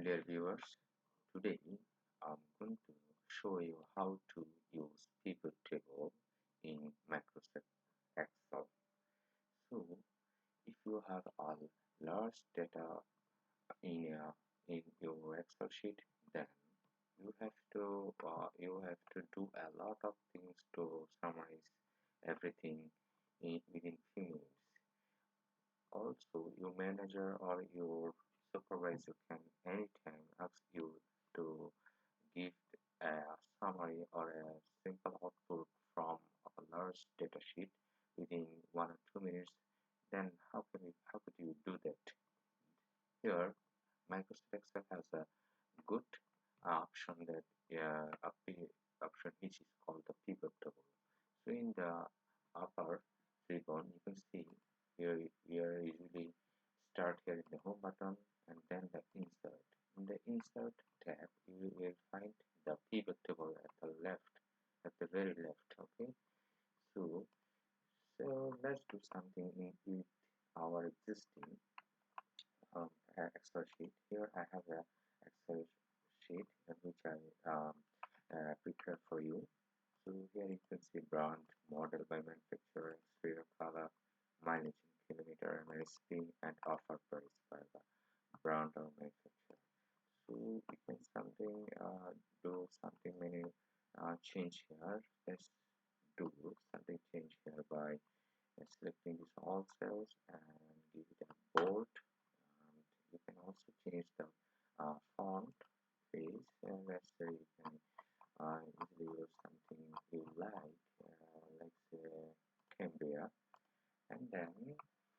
Dear viewers, today I'm going to show you how to use pivot table in Microsoft Excel. So, if you have a large data in your Excel sheet, then you have to do a lot of things to summarize everything within few minutes. Also, your manager or your supervisor can anytime ask you to give a summary or a simple output from a large data sheet within 1 or 2 minutes. Then how could you do that? Here, Microsoft Excel has a good option that option which is called the pivot table. So in the upper ribbon, you can see here usually start here in the home button and then the insert. In the insert tab, you will find the pivot table at the left, at the very left. Okay, so let's do something with our existing Excel sheet. Here I have a Excel sheet which I prepared for you. So here you can see brand, model by manufacturer, exterior color, mileage in kilometer, MSP, and offer price by the brand or manufacturer. So we can do something menu change here. Let's do something change here by selecting this all cells and give it a bold. And you can also change the font face, and let's say you can easily use something you like say Cambria. And then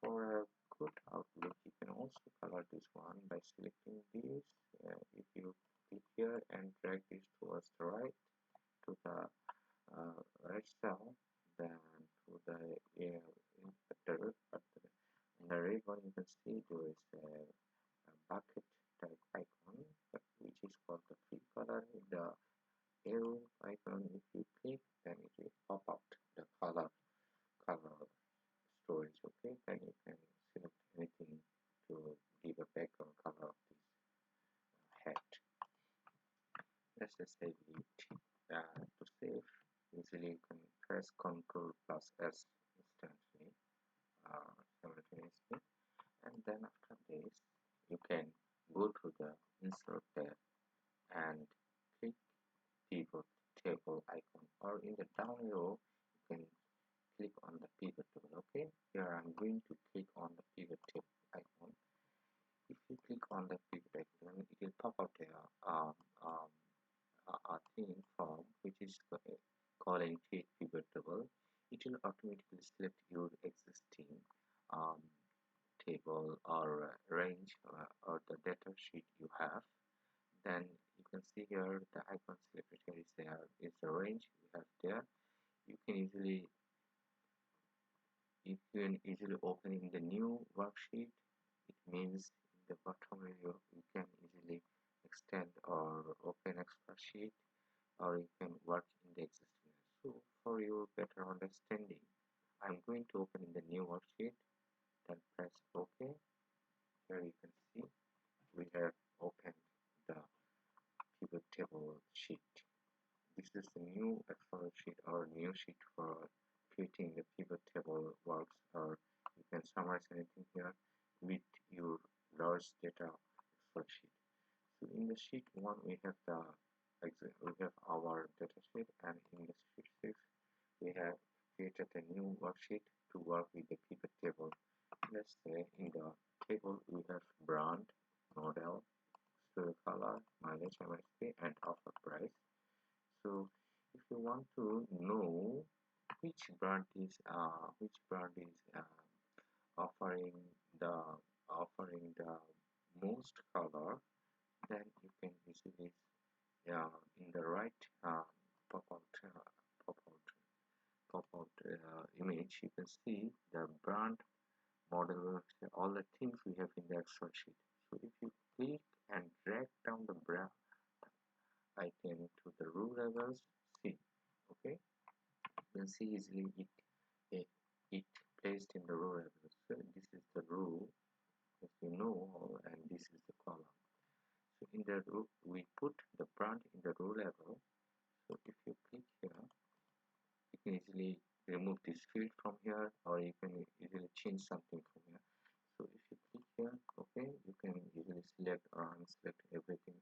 for a good outlook, you can also color this one by selecting this. If you click here and drag this towards the right to the right cell, then to the in the ribbon you can see there is a bucket type icon which is called the free color. In the arrow icon, if you click, then it will pop out the color storage. Okay, then you can select anything to give a background color of this hat. Let's just say to save. Easily you can press Ctrl plus S instantly, simultaneously, and then after this you can go to the insert tab and click pivot table icon, or in the down arrow you can click on the pivot table. Okay, here I'm going to click on the pivot table icon. If you click on the pivot icon, it will pop out a thing form which is called create pivot table. It will automatically select your existing um, table or range or the data sheet you have. Then you can see here the icon selected here is the range we have there. You can easily open in the new worksheet. It means in the bottom area you can easily extend or open extra sheet, or you can work in the existing. So for your better understanding, I'm going to open in the new worksheet, then press OK. Here you can see we have opened the pivot table sheet. This is the new Excel sheet or new sheet for creating the pivot table works, or you can summarize anything here with your large data Excel sheet. So in the sheet 1 we have our data sheet, and in the sheet 6 we have created a new worksheet to work with the pivot table. Let's say in the table we have brand, model, store color, mileage, MSP, and offer price. So if you want to know which brand is offering the most color, then you can easily in the right pop out pop out image, you can see the brand, model, all the things we have in the Excel sheet. So if you click and drag down the brand item to the row levels, see, okay, you can see easily it placed in the row levels. So this is the row, as you know, and this is the column. So the row, we put the brand in the row level. So if you click here, you can easily remove this field from here, or you can easily change something from here. So if you click here, okay, you can easily select or unselect everything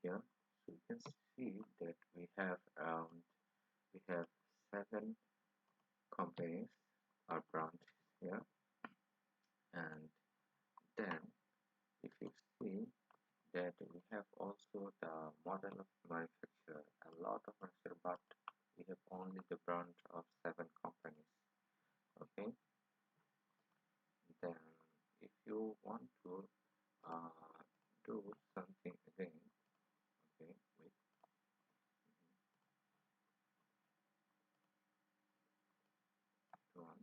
here. So you can see that we have 7 companies or branches here. And then if you see that we have also the model of manufacturer, a lot of manufacturer, but we have only the branch of 7 companies. Okay, then if you want to uh, do something again, okay, wait, one,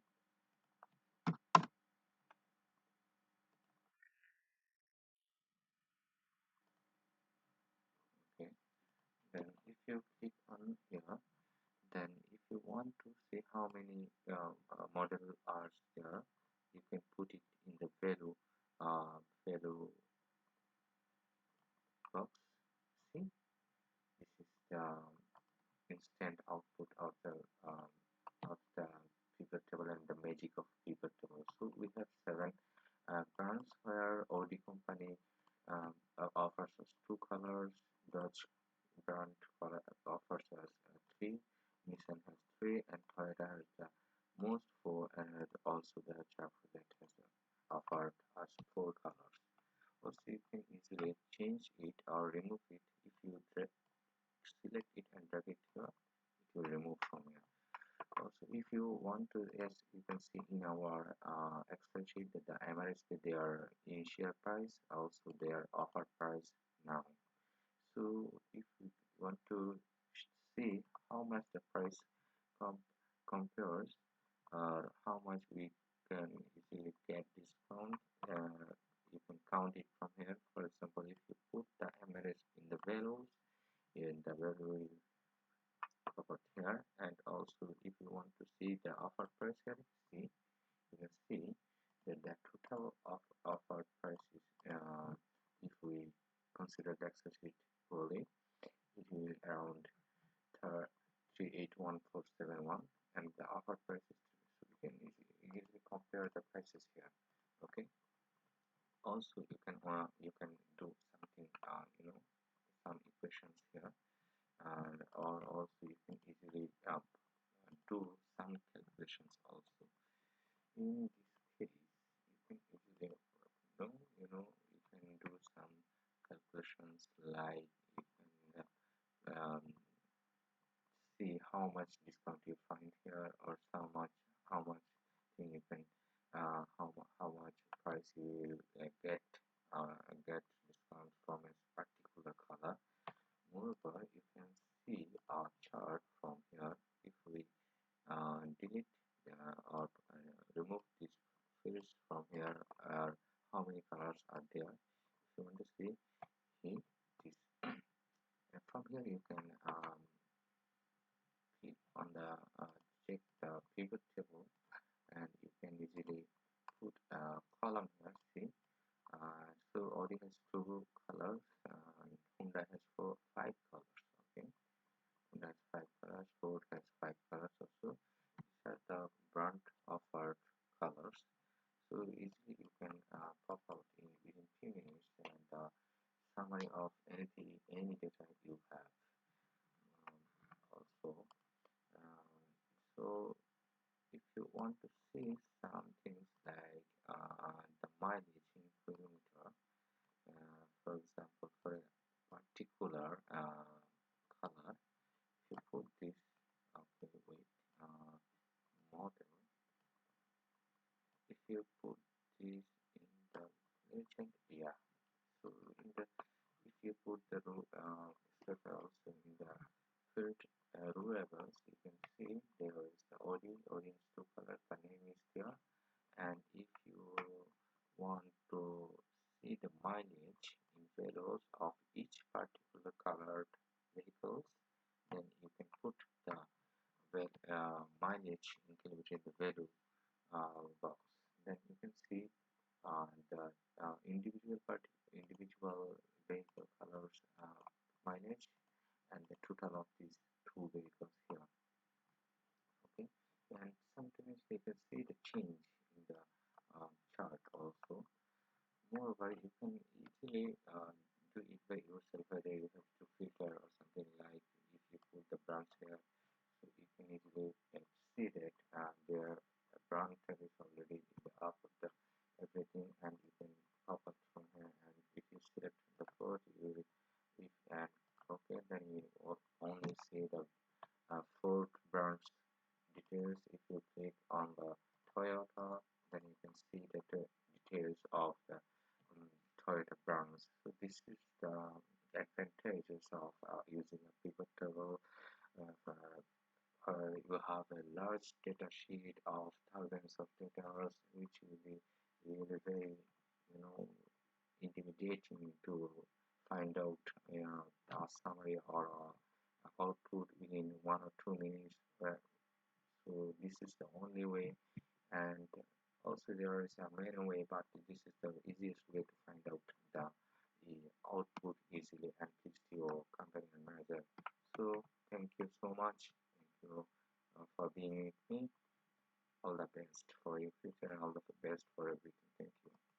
okay, then if you click on here, then if you want to see how many model are there, you can put it in the value box. See, this is the instant output um, of the pivot table and the magic of pivot table. So we have 7 brands where Audi company offers us 2 colors, Dodge brand offers us 3, Nissan has 3, and Toyota has the most 4, and also the Chevrolet has offered us 4 colors. Also, you can easily change it or remove it. If you select it and drag it here, it will remove from here. Also, if you want to, yes, you can see in our Excel sheet that the MRSP, their initial price, also their offer price now. So if you want to see how much the price com compares, how much we can easily get discount, you can count it from here. For example, if you put the MRS in the values, in the value over here, and also if you want to see the offer price here, see, you can see that the total of offer price is, if we consider the Excel sheet fully, it is around 381471, and the offer price is 3. So we can easily compare the prices here. Okay. Also, you can do something, some equations here, and or also you can easily do some calculations also. In this case, you can easily you can do some calculations, like you can see how much discount you find here, or how much thing you can how much price you will get discount from a particular color. Moreover, you can see a chart from here. If we delete or remove these fields from here, how many colors are there? If you want to see here, this, and from here you can click on the check the pivot table, and you can easily put a column here. See, so Audi has 2 colors, and Honda has 5 colors. Okay, Honda has 5 colors, Ford has 5 colors also. These are the brand offered colors. So easily you can pop out within few minutes, and summary of any data you have. Also, um, so if you want to see some things like the mileage in kilometer, for example, for a particular color, if you put this, okay, wait, model, if you put this in the legend, yeah, so in the if you put the step also in the field row labels, you can see there is the audience to color, the name is there, and if you want to see the mileage in values of each particular colored vehicles, then you can put the mileage in kilometer in the value box. Then you can see the individual vehicle colors you can see the change in the chart also. Moreover, you can easily do it by yourself, whether you have to filter or something like if you put the branch here, so you can easily see that their branch tab is already in the up of the everything, and you can pop up from here. And if you select the first, you will if and okay, then you will only see the fourth branch details. If you click on the Toyota, then you can see the details of the Toyota brands. So this is the advantages of using a pivot table. You have a large data sheet of thousands of data, which will be really very, intimidating to find out, a summary or a output within 1 or 2 minutes. So this is the only way, and also there is a manual way, but this is the easiest way to find out the output easily and fix your company and manager. So thank you so much. Thank you for being with me. All the best for your future and all the best for everything. Thank you.